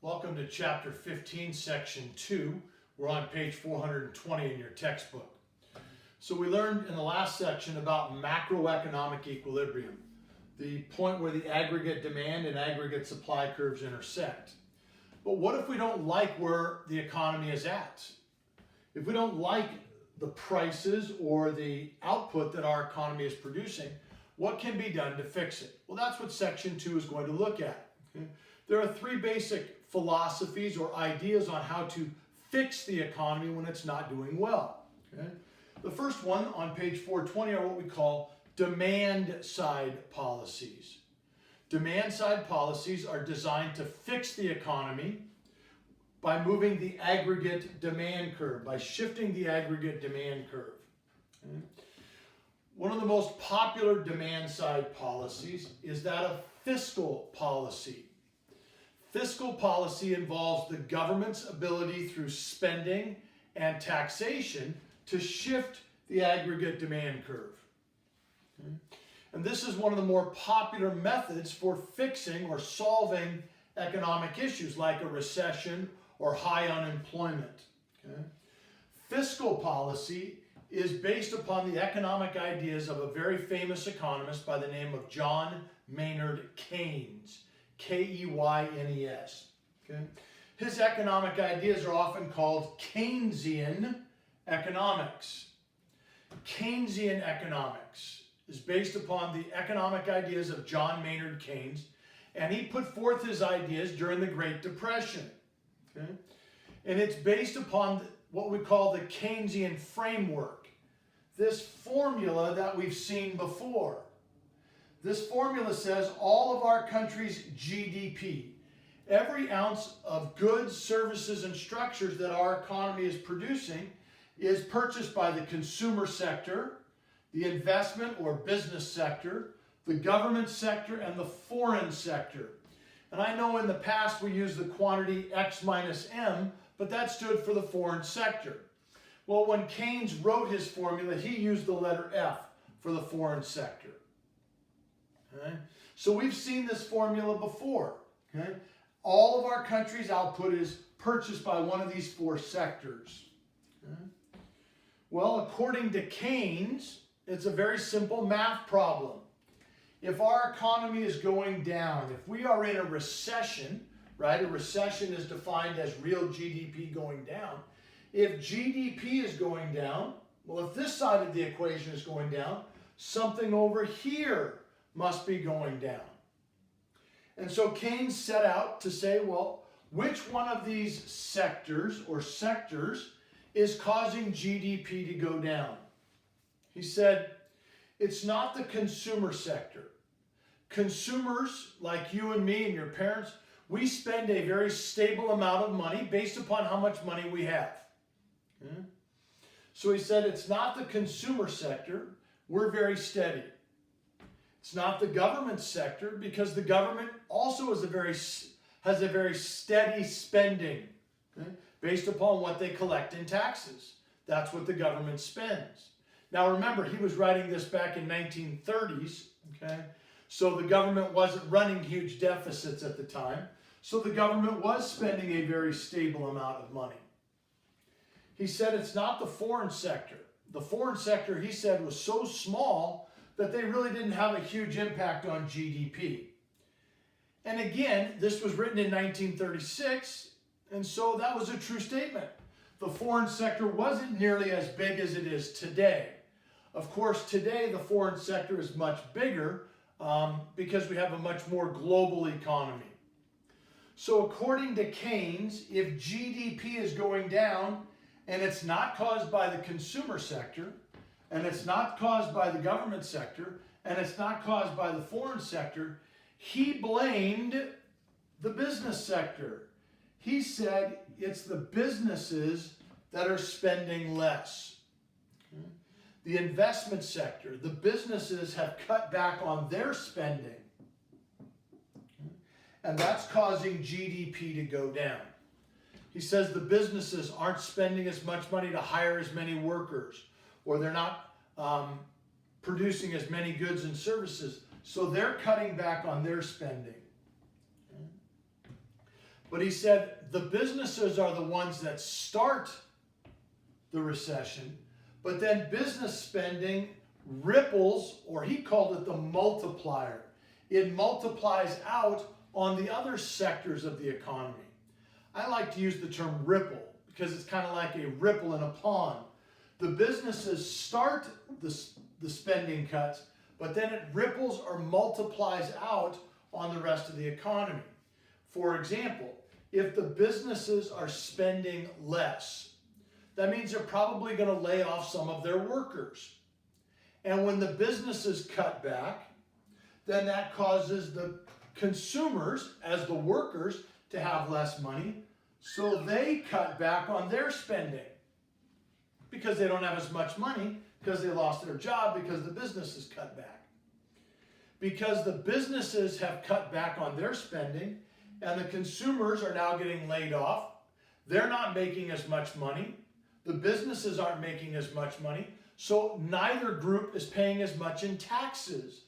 Welcome to Chapter 15, Section 2. We're on page 420 in your textbook. So we learned in the last section about macroeconomic equilibrium, the point where the aggregate demand and aggregate supply curves intersect. But what if we don't like where the economy is at? If we don't like the prices or the output that our economy is producing, what can be done to fix it? Well, that's what Section 2 is going to look at. Okay? There are three basic philosophies or ideas on how to fix the economy when it's not doing well. Okay? The first one on page 420 are what we call demand-side policies. Demand-side policies are designed to fix the economy by moving the aggregate demand curve, by shifting the aggregate demand curve. Okay? One of the most popular demand-side policies is that of fiscal policy. Fiscal policy involves the government's ability through spending and taxation to shift the aggregate demand curve. Okay? And this is one of the more popular methods for fixing or solving economic issues like a recession or high unemployment. Okay? Fiscal policy is based upon the economic ideas of a very famous economist by the name of John Maynard Keynes. K-E-Y-N-E-S. Okay? His economic ideas are often called Keynesian economics. Keynesian economics is based upon the economic ideas of John Maynard Keynes, and he put forth his ideas during the Great Depression. Okay? And it's based upon what we call the Keynesian framework, this formula that we've seen before. This formula says all of our country's GDP, every ounce of goods, services, and structures that our economy is producing is purchased by the consumer sector, the investment or business sector, the government sector, and the foreign sector. And I know in the past we used the quantity X minus M, but that stood for the foreign sector. Well, when Keynes wrote his formula, he used the letter F for the foreign sector. Okay? So we've seen this formula before. Okay? All of our country's output is purchased by one of these four sectors. Okay? Well, according to Keynes, it's a very simple math problem. If our economy is going down, if we are in a recession, right? A recession is defined as real GDP going down. If GDP is going down, well, if this side of the equation is going down, something over here must be going down. And so Keynes set out to say, well, which one of these sectors is causing GDP to go down? He said, it's not the consumer sector. Consumers like you and me and your parents, we spend a very stable amount of money based upon how much money we have. Okay? So he said, it's not the consumer sector. We're very steady. It's not the government sector because the government also has a very steady spending, okay, based upon what they collect in taxes. That's what the government spends. Now remember, he was writing this back in 1930s, okay? So the government wasn't running huge deficits at the time. So the government was spending a very stable amount of money. He said it's not the foreign sector. The foreign sector, he said, was so small that they really didn't have a huge impact on GDP. And again, this was written in 1936, and so that was a true statement. The foreign sector wasn't nearly as big as it is today. Of course, today the foreign sector is much bigger because we have a much more global economy. So according to Keynes, if GDP is going down and it's not caused by the consumer sector, and it's not caused by the government sector, and it's not caused by the foreign sector, he blamed the business sector. He said it's the businesses that are spending less. Okay? The investment sector, the businesses have cut back on their spending. Okay? And that's causing GDP to go down. He says the businesses aren't spending as much money to hire as many workers, or they're not producing as many goods and services, so they're cutting back on their spending. Okay? But he said the businesses are the ones that start the recession, but then business spending ripples, or he called it the multiplier. It multiplies out on the other sectors of the economy. I like to use the term ripple because it's kind of like a ripple in a pond. The businesses start the spending cuts, but then it ripples or multiplies out on the rest of the economy. For example, if the businesses are spending less, that means they're probably going to lay off some of their workers. And when the businesses cut back, then that causes the consumers, as the workers, to have less money, so they cut back on their spending because they don't have as much money because they lost their job because the businesses cut back. Because the businesses have cut back on their spending and the consumers are now getting laid off, they're not making as much money, the businesses aren't making as much money, so neither group is paying as much in taxes.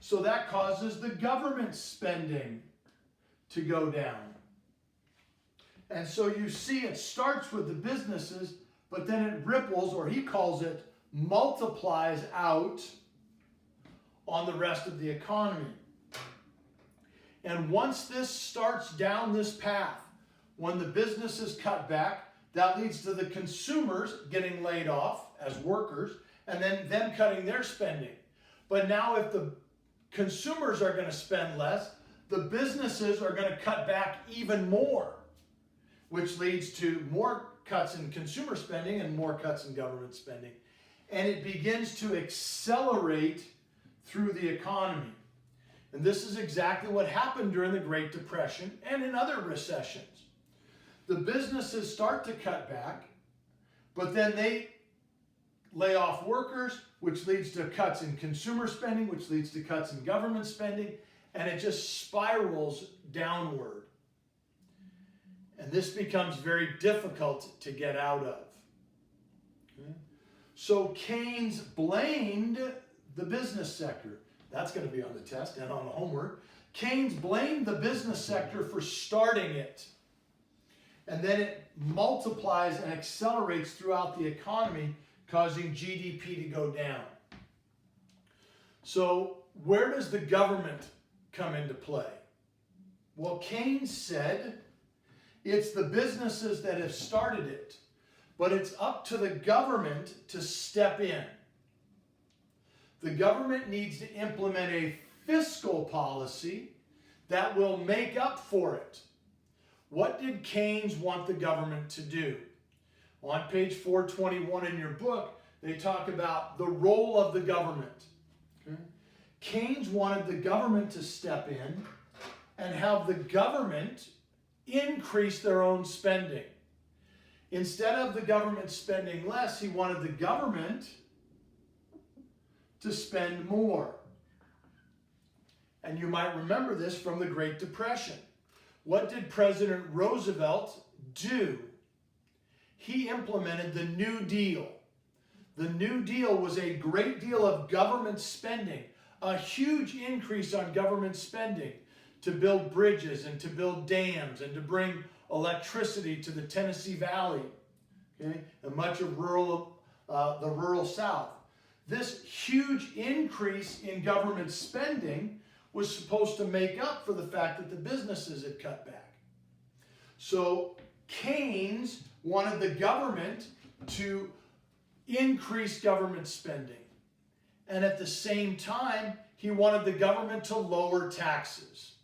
So that causes the government spending to go down. And so you see it starts with the businesses, but then it ripples, or he calls it multiplies out on the rest of the economy. And once this starts down this path, when the businesses cut back, that leads to the consumers getting laid off as workers, and then them cutting their spending. But now if the consumers are going to spend less, the businesses are going to cut back even more, which leads to more cuts in consumer spending and more cuts in government spending. And it begins to accelerate through the economy. And this is exactly what happened during the Great Depression and in other recessions. The businesses start to cut back, but then they lay off workers, which leads to cuts in consumer spending, which leads to cuts in government spending, and it just spirals downward. And this becomes very difficult to get out of. Okay? So Keynes blamed the business sector. That's going to be on the test and on the homework. Keynes blamed the business sector for starting it. And then it multiplies and accelerates throughout the economy, causing GDP to go down. So where does the government come into play? Well, Keynes said it's the businesses that have started it, but it's up to the government to step in. The government needs to implement a fiscal policy that will make up for it. What did Keynes want the government to do? On page 421 in your book, they talk about the role of the government. Okay? Keynes wanted the government to step in and have the government increase their own spending. Instead of the government spending less, he wanted the government to spend more. And you might remember this from the Great Depression. What did President Roosevelt do? He implemented the New Deal. The New Deal was a great deal of government spending, a huge increase on government spending to build bridges and to build dams and to bring electricity to the Tennessee Valley, okay, and much of the rural South. This huge increase in government spending was supposed to make up for the fact that the businesses had cut back. So Keynes wanted the government to increase government spending. And at the same time, he wanted the government to lower taxes.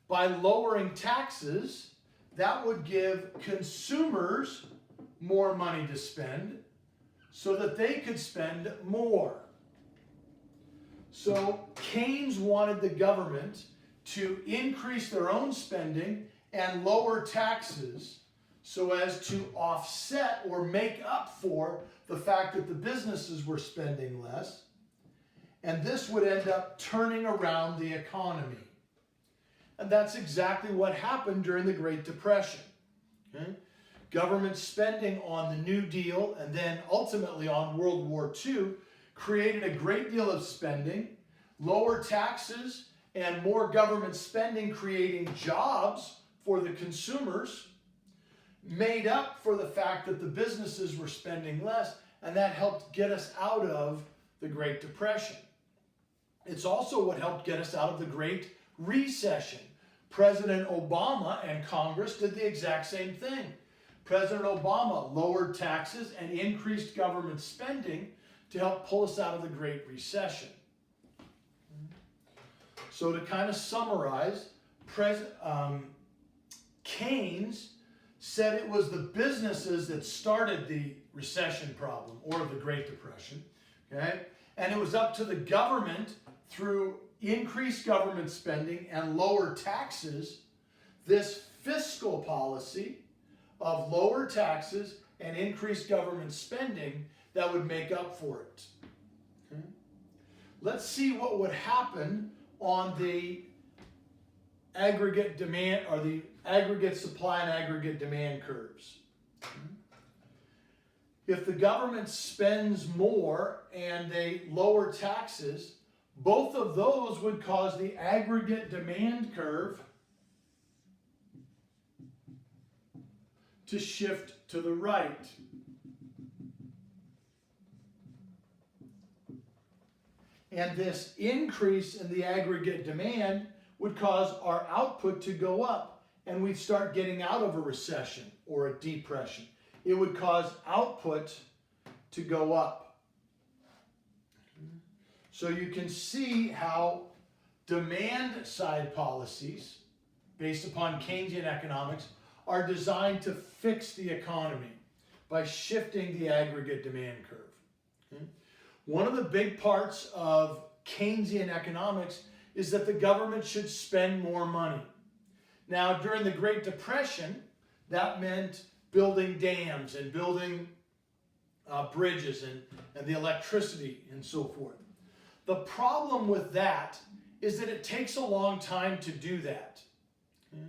By lowering taxes, that would give consumers more money to spend so that they could spend more. So Keynes wanted the government to increase their own spending and lower taxes so as to offset or make up for the fact that the businesses were spending less. And this would end up turning around the economy. And that's exactly what happened during the Great Depression. Okay? Government spending on the New Deal and then ultimately on World War II created a great deal of spending, lower taxes, and more government spending creating jobs for the consumers made up for the fact that the businesses were spending less, and that helped get us out of the Great Depression. It's also what helped get us out of the Great Recession. President Obama and Congress did the exact same thing. President Obama lowered taxes and increased government spending to help pull us out of the Great Recession. So to kind of summarize, Keynes said it was the businesses that started the recession problem or the Great Depression, okay? And it was up to the government through increased government spending and lower taxes, this fiscal policy of lower taxes and increased government spending that would make up for it. Okay? Let's see what would happen on the aggregate demand or the aggregate supply and aggregate demand curves. If the government spends more and they lower taxes, both of those would cause the aggregate demand curve to shift to the right. And this increase in the aggregate demand would cause our output to go up, and we'd start getting out of a recession or a depression. It would cause output to go up. So you can see how demand side policies based upon Keynesian economics are designed to fix the economy by shifting the aggregate demand curve. Okay? One of the big parts of Keynesian economics is that the government should spend more money. Now, during the Great Depression, that meant building dams and building bridges and the electricity and so forth. The problem with that is that it takes a long time to do that. Okay?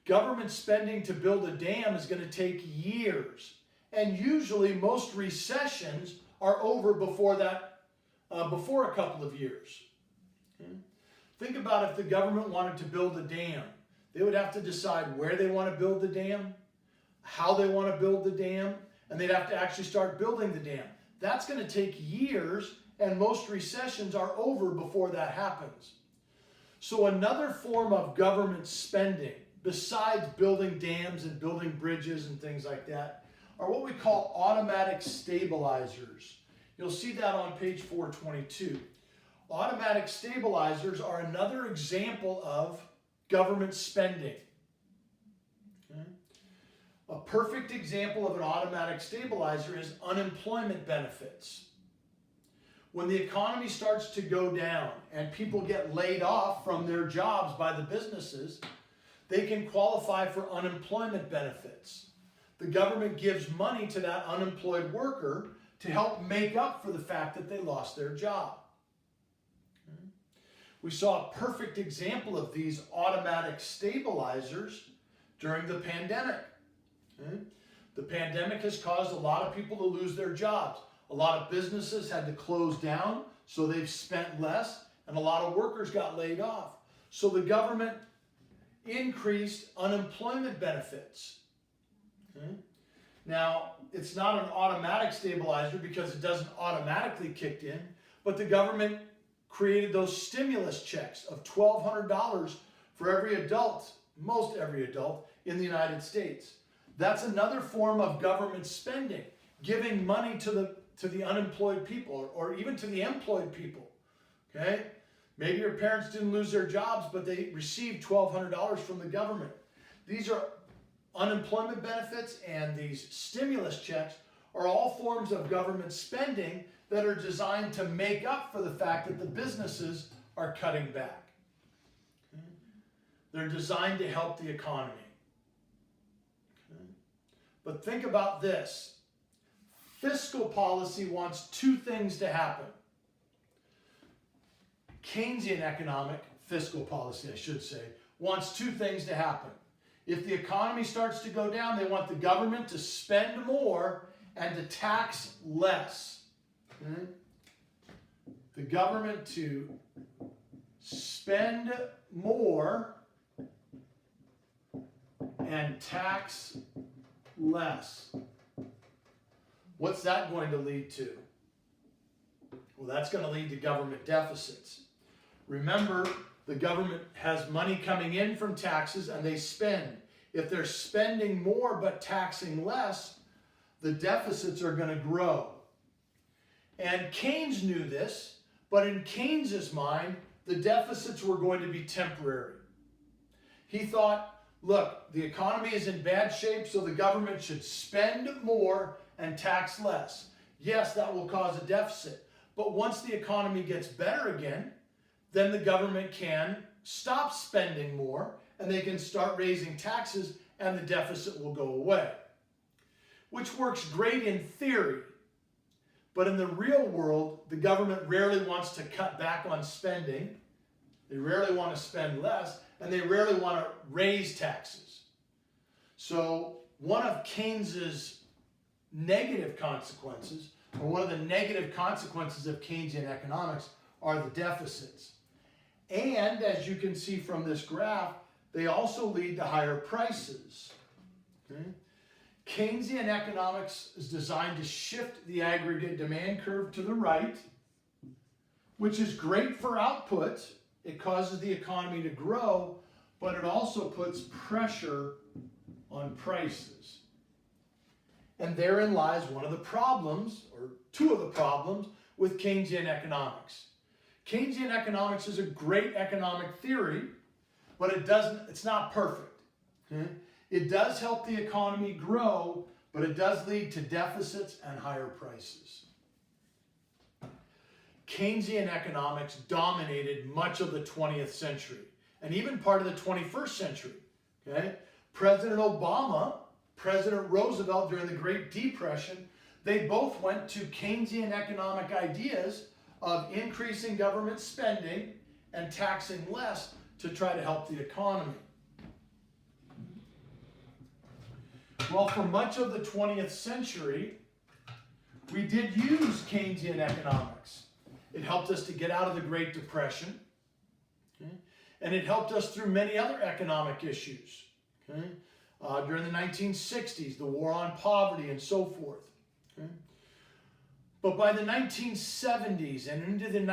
Government spending to build a dam is going to take years, and usually most recessions are over before a couple of years. Okay? Think about if the government wanted to build a dam. They would have to decide where they want to build the dam, how they want to build the dam, and they'd have to actually start building the dam. That's going to take years, and most recessions are over before that happens. So another form of government spending, besides building dams and building bridges and things like that, are what we call automatic stabilizers. You'll see that on page 422. Automatic stabilizers are another example of government spending. Okay? A perfect example of an automatic stabilizer is unemployment benefits. When the economy starts to go down and people get laid off from their jobs by the businesses, they can qualify for unemployment benefits. The government gives money to that unemployed worker to help make up for the fact that they lost their job. Okay? We saw a perfect example of these automatic stabilizers during the pandemic. Okay? The pandemic has caused a lot of people to lose their jobs. A lot of businesses had to close down, so they've spent less, and a lot of workers got laid off. So the government increased unemployment benefits. Okay? Now, it's not an automatic stabilizer because it doesn't automatically kick in, but the government created those stimulus checks of $1,200 for every adult, most every adult in the United States. That's another form of government spending, giving money to the unemployed people or even to the employed people. Okay? Maybe your parents didn't lose their jobs, but they received $1,200 from the government. These are unemployment benefits, and these stimulus checks are all forms of government spending that are designed to make up for the fact that the businesses are cutting back. Okay? They're designed to help the economy. Okay? But think about this. Fiscal policy wants two things to happen. Keynesian economic fiscal policy, I should say, wants two things to happen. If the economy starts to go down, they want the government to spend more and to tax less. Okay? The government to spend more and tax less. What's that going to lead to? Well, that's going to lead to government deficits. Remember, the government has money coming in from taxes and they spend. If they're spending more but taxing less, the deficits are going to grow. And Keynes knew this, but in Keynes's mind, the deficits were going to be temporary. He thought, look, the economy is in bad shape, so the government should spend more and tax less. Yes, that will cause a deficit, but once the economy gets better again, then the government can stop spending more and they can start raising taxes and the deficit will go away. Which works great in theory, but in the real world, the government rarely wants to cut back on spending. They rarely want to spend less, and they rarely want to raise taxes. So one of Keynes's negative consequences, or one of the negative consequences of Keynesian economics, are the deficits. And as you can see from this graph, they also lead to higher prices. Okay? Keynesian economics is designed to shift the aggregate demand curve to the right, which is great for output. It causes the economy to grow, but it also puts pressure on prices. And therein lies one of the problems, or two of the problems, with Keynesian economics. Keynesian economics is a great economic theory, but it's not perfect. Okay? It does help the economy grow, but it does lead to deficits and higher prices. Keynesian economics dominated much of the 20th century and even part of the 21st century. Okay? President Obama, President Roosevelt during the Great Depression, they both went to Keynesian economic ideas of increasing government spending and taxing less to try to help the economy. Well, for much of the 20th century, we did use Keynesian economics. It helped us to get out of the Great Depression, okay? And it helped us through many other economic issues. Okay? During the 1960s, the war on poverty and so forth. Okay? But by the 1970s and into the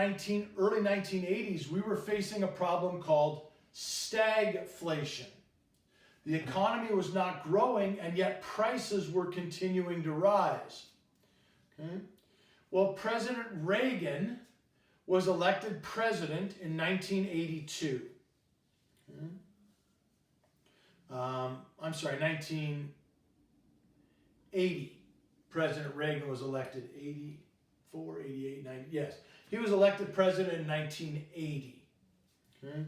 early 1980s, we were facing a problem called stagflation. The economy was not growing, and yet prices were continuing to rise. Okay? Well, President Reagan was elected president in 1982. Okay? 1980. President Reagan was elected 84, 88, 90. Yes, he was elected president in 1980. Okay?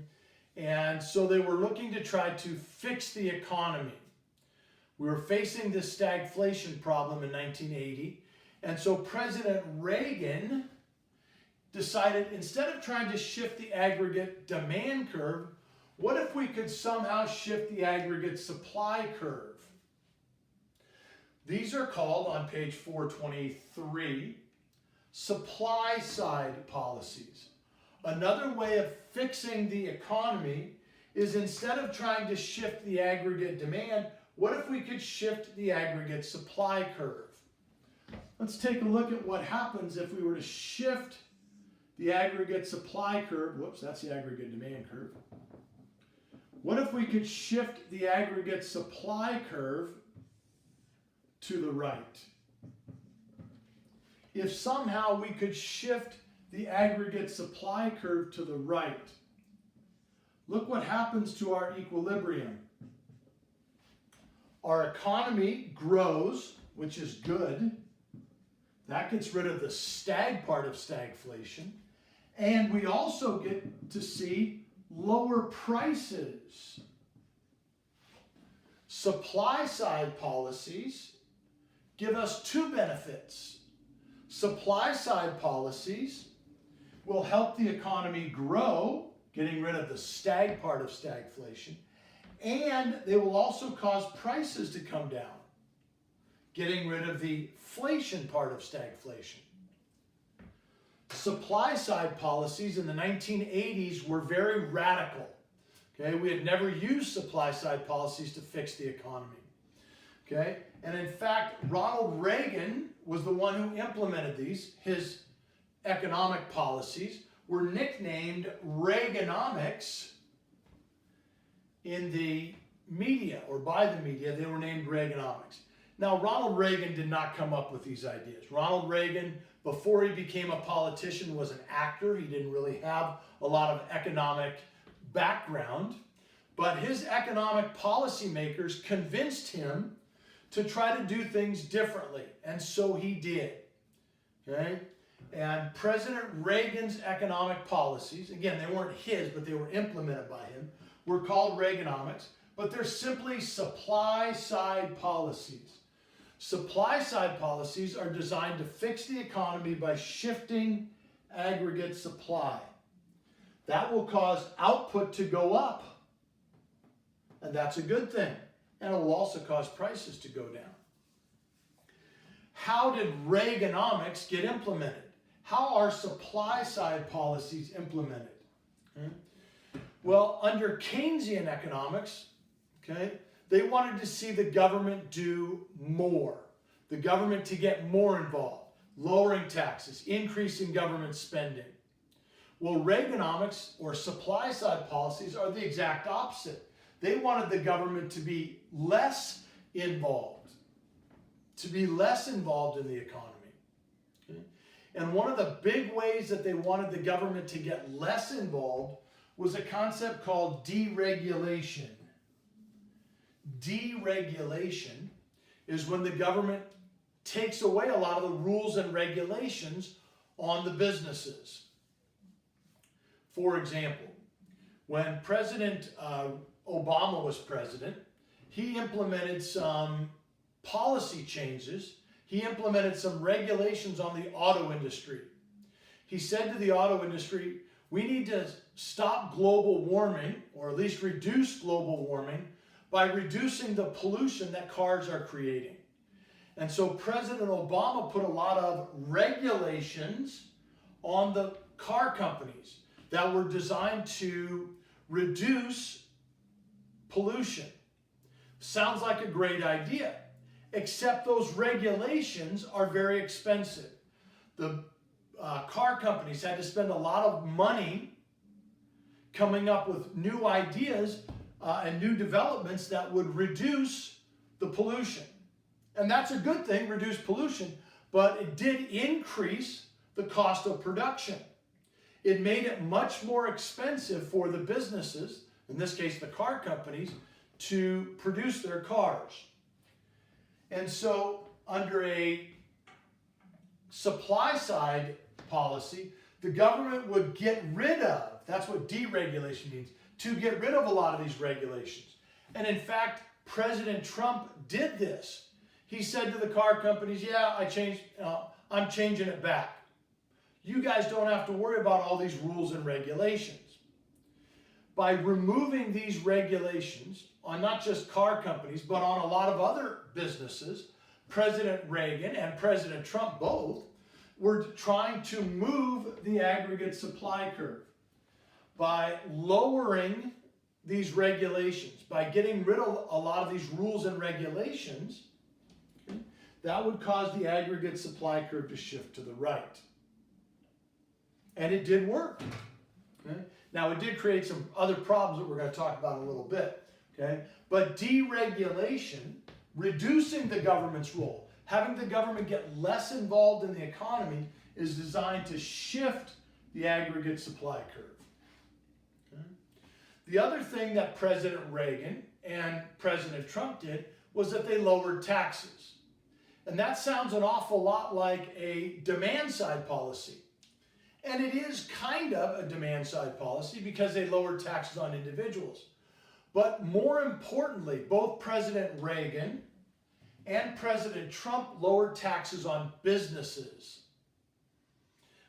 And so they were looking to try to fix the economy. We were facing this stagflation problem in 1980. And so President Reagan decided, instead of trying to shift the aggregate demand curve, what if we could somehow shift the aggregate supply curve? These are called, on page 423, supply side policies. Another way of fixing the economy is, instead of trying to shift the aggregate demand, what if we could shift the aggregate supply curve? Let's take a look at what happens if we were to shift the aggregate supply curve. Whoops, that's the aggregate demand curve. What if we could shift the aggregate supply curve to the right? If somehow we could shift the aggregate supply curve to the right, look what happens to our equilibrium. Our economy grows, which is good. That gets rid of the stag part of stagflation. And we also get to see lower prices. Supply side policies give us two benefits. Supply side policies will help the economy grow, getting rid of the stag part of stagflation, and they will also cause prices to come down, getting rid of the inflation part of stagflation. supply side policies in the 1980s were very radical. Okay, we had never used supply side policies to fix the economy. Okay, and in fact, Ronald Reagan was the one who implemented these. His economic policies were nicknamed Reaganomics in the media, or by the media. They were named Reaganomics. Now, Ronald Reagan did not come up with these ideas. Ronald Reagan, before he became a politician, was an actor. He didn't really have a lot of economic background, but his economic policymakers convinced him to try to do things differently, and so he did. Okay? And President Reagan's economic policies, again, they weren't his, but they were implemented by him, were called Reaganomics, but they're simply supply-side policies. Supply-side policies are designed to fix the economy by shifting aggregate supply. That will cause output to go up, and that's a good thing. And it will also cause prices to go down. How did Reaganomics get implemented? How are supply-side policies implemented? Okay. Well, under Keynesian economics, okay, they wanted to see the government do more. The government to get more involved, lowering taxes, increasing government spending. Well, Reaganomics, or supply-side policies, are the exact opposite. They wanted the government to be less involved, in the economy. Okay? And one of the big ways that they wanted the government to get less involved was a concept called deregulation. Deregulation is when the government takes away a lot of the rules and regulations on the businesses. For example, when President Obama was president, he implemented some policy changes. He implemented some regulations on the auto industry. He said to the auto industry, we need to stop global warming, or at least reduce global warming, by reducing the pollution that cars are creating. And so President Obama put a lot of regulations on the car companies that were designed to reduce pollution. Sounds like a great idea, except those regulations are very expensive. The car companies had to spend a lot of money coming up with new ideas and new developments that would reduce the pollution. And that's a good thing, reduce pollution, but it did increase the cost of production. It made it much more expensive for the businesses, in this case the car companies, to produce their cars. And so under a supply side policy, the government would get rid of, that's what deregulation means, to get rid of a lot of these regulations. And in fact, President Trump did this. He said to the car companies, yeah, I'm changing it back. You guys don't have to worry about all these rules and regulations. By removing these regulations on not just car companies, but on a lot of other businesses, President Reagan and President Trump both were trying to move the aggregate supply curve. By lowering these regulations, by getting rid of a lot of these rules and regulations, okay, that would cause the aggregate supply curve to shift to the right. And it did work. Okay? Now, it did create some other problems that we're going to talk about in a little bit. Okay? But deregulation, reducing the government's role, having the government get less involved in the economy, is designed to shift the aggregate supply curve. Okay? The other thing that President Reagan and President Trump did was that they lowered taxes. And that sounds an awful lot like a demand-side policy. And it is kind of a demand-side policy because they lowered taxes on individuals. But more importantly, both President Reagan and President Trump lowered taxes on businesses.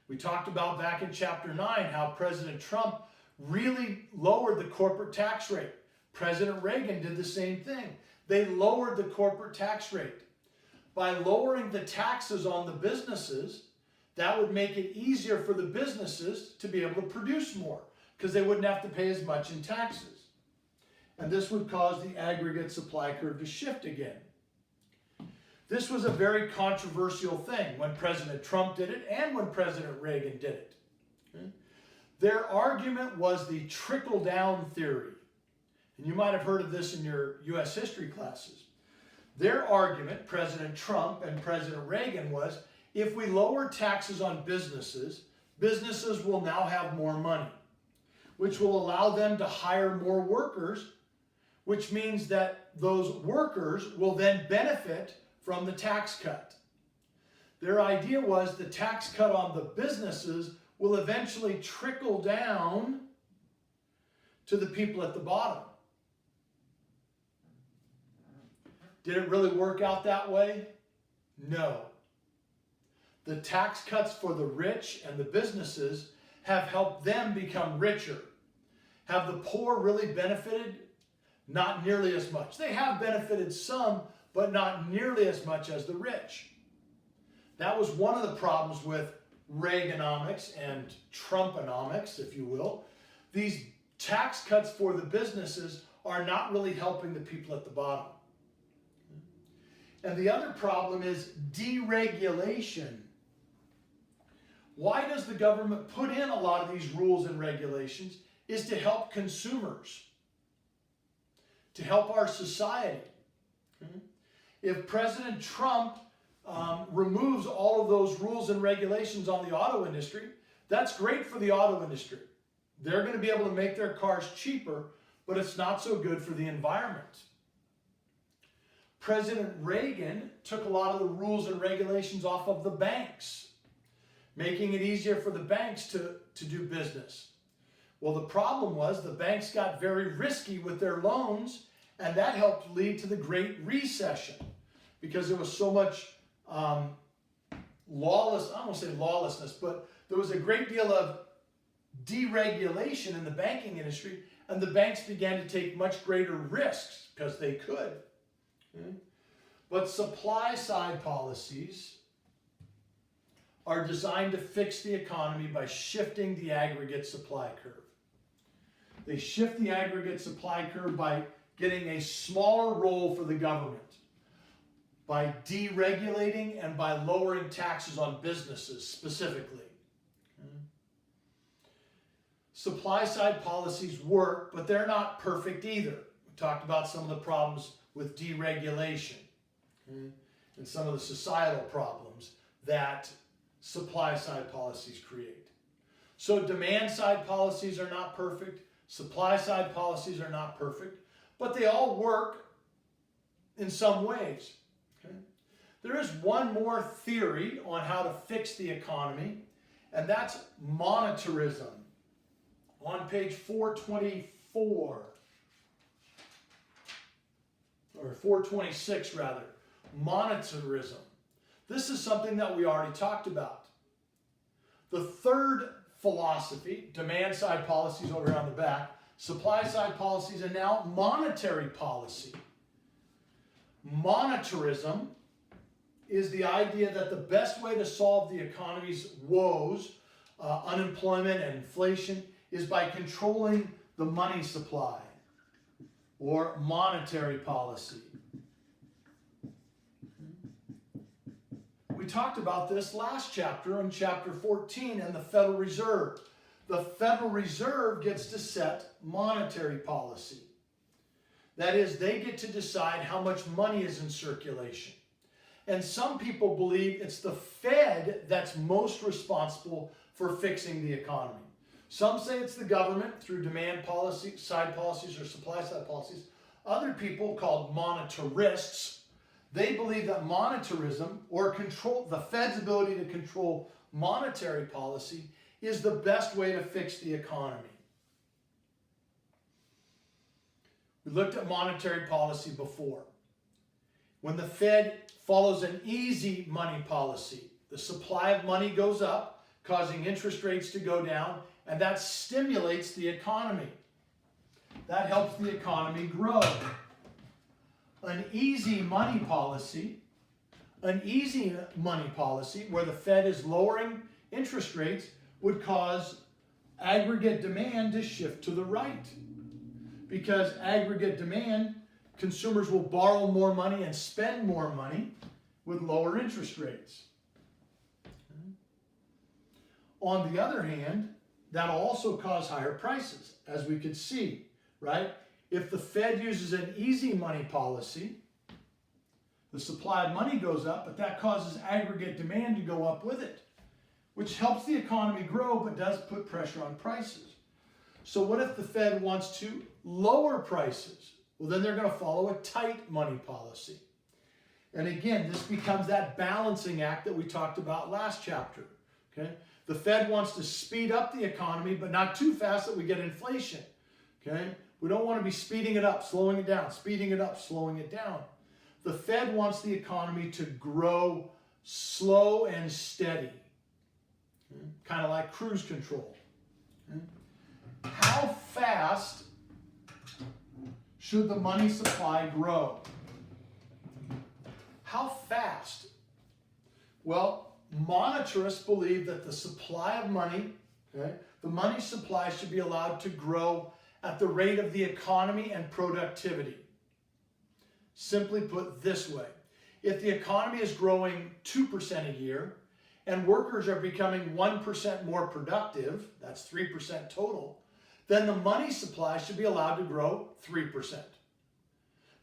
We talked about back in Chapter 9 how President Trump really lowered the corporate tax rate. President Reagan did the same thing. They lowered the corporate tax rate. By lowering the taxes on the businesses, that would make it easier for the businesses to be able to produce more because they wouldn't have to pay as much in taxes. And this would cause the aggregate supply curve to shift again. This was a very controversial thing when President Trump did it and when President Reagan did it. Okay? Their argument was the trickle-down theory. And you might have heard of this in your U.S. history classes. Their argument, President Trump and President Reagan, was if we lower taxes on businesses, businesses will now have more money, which will allow them to hire more workers, which means that those workers will then benefit from the tax cut. Their idea was the tax cut on the businesses will eventually trickle down to the people at the bottom. Did it really work out that way? No. The tax cuts for the rich and the businesses have helped them become richer. Have the poor really benefited? Not nearly as much. They have benefited some, but not nearly as much as the rich. That was one of the problems with Reaganomics and Trumponomics, if you will. These tax cuts for the businesses are not really helping the people at the bottom. And the other problem is deregulation. Why does the government put in a lot of these rules and regulations? Is to help consumers, to help our society. If President Trump removes all of those rules and regulations on the auto industry, that's great for the auto industry. They're going to be able to make their cars cheaper, but it's not so good for the environment. President Reagan took a lot of the rules and regulations off of the banks, making it easier for the banks to do business. Well, the problem was the banks got very risky with their loans, and that helped lead to the Great Recession because there was so much I don't want to say lawlessness, but there was a great deal of deregulation in the banking industry, and the banks began to take much greater risks because they could. Okay? But supply side policies are designed to fix the economy by shifting the aggregate supply curve. They shift the aggregate supply curve by getting a smaller role for the government, by deregulating and by lowering taxes on businesses specifically. Okay. Supply side policies work, but they're not perfect either. We talked about some of the problems with deregulation, okay, and some of the societal problems that supply side policies create. So demand side policies are not perfect, supply side policies are not perfect, but they all work in some ways. Okay? There is one more theory on how to fix the economy, and that's monetarism. On page 424, or 426 rather, monetarism. This is something that we already talked about. The third philosophy, demand side policies over here on the back, supply side policies, and now monetary policy. Monetarism is the idea that the best way to solve the economy's woes, unemployment and inflation, is by controlling the money supply, or monetary policy. We talked about this last chapter in chapter 14 and the Federal Reserve. The Federal Reserve gets to set monetary policy. That is, they get to decide how much money is in circulation. And some people believe it's the Fed that's most responsible for fixing the economy. Some say it's the government through demand policy, side policies or supply side policies. Other people, called monetarists, they believe that monetarism, or the Fed's ability to control monetary policy, is the best way to fix the economy. We looked at monetary policy before. When the Fed follows an easy money policy, the supply of money goes up, causing interest rates to go down, and that stimulates the economy. That helps the economy grow. An easy money policy An easy money policy where the Fed is lowering interest rates would cause aggregate demand to shift to the right. Because aggregate demand, consumers will borrow more money and spend more money with lower interest rates. On the other hand, that'll also cause higher prices, as we could see, right? If the Fed uses an easy money policy, the supply of money goes up, but that causes aggregate demand to go up with it, which helps the economy grow, but does put pressure on prices. So what if the Fed wants to lower prices? Well, then they're going to follow a tight money policy. And again, this becomes that balancing act that we talked about last chapter. Okay? The Fed wants to speed up the economy, but not too fast that we get inflation. Okay? We don't want to be speeding it up, slowing it down, speeding it up, slowing it down. The Fed wants the economy to grow slow and steady, kind of like cruise control. How fast should the money supply grow? How fast? Well, monetarists believe that the supply of money, the money supply should be allowed to grow at the rate of the economy and productivity. Simply put this way, if the economy is growing 2% a year and workers are becoming 1% more productive, that's 3% total, then the money supply should be allowed to grow 3%.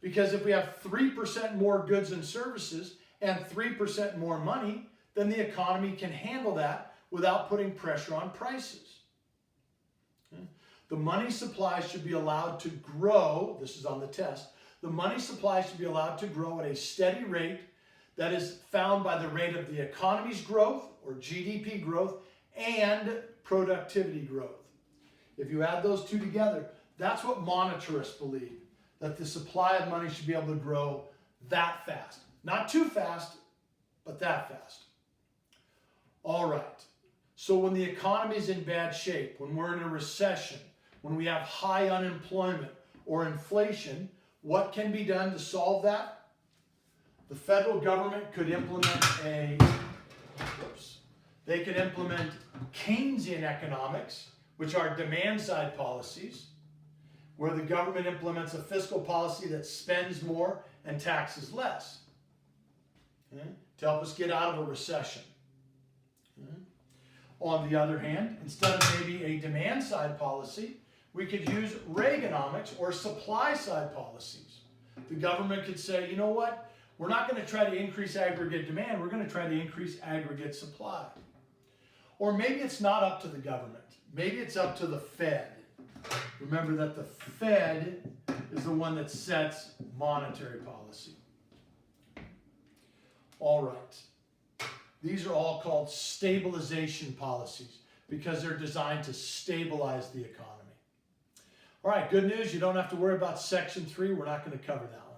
Because if we have 3% more goods and services and 3% more money, then the economy can handle that without putting pressure on prices. The money supply should be allowed to grow, this is on the test, the money supply should be allowed to grow at a steady rate that is found by the rate of the economy's growth, or GDP growth, and productivity growth. If you add those two together, that's what monetarists believe, that the supply of money should be able to grow that fast. Not too fast, but that fast. All right. So when the economy is in bad shape, when we're in a recession, when we have high unemployment or inflation, what can be done to solve that? The federal government could implement they could implement Keynesian economics, which are demand-side policies, where the government implements a fiscal policy that spends more and taxes less, to help us get out of a recession. On the other hand, instead of maybe a demand-side policy, we could use Reaganomics or supply-side policies. The government could say, you know what? We're not going to try to increase aggregate demand. We're going to try to increase aggregate supply. Or maybe it's not up to the government. Maybe it's up to the Fed. Remember that the Fed is the one that sets monetary policy. All right. These are all called stabilization policies because they're designed to stabilize the economy. All right, good news. You don't have to worry about Section 3. We're not going to cover that one.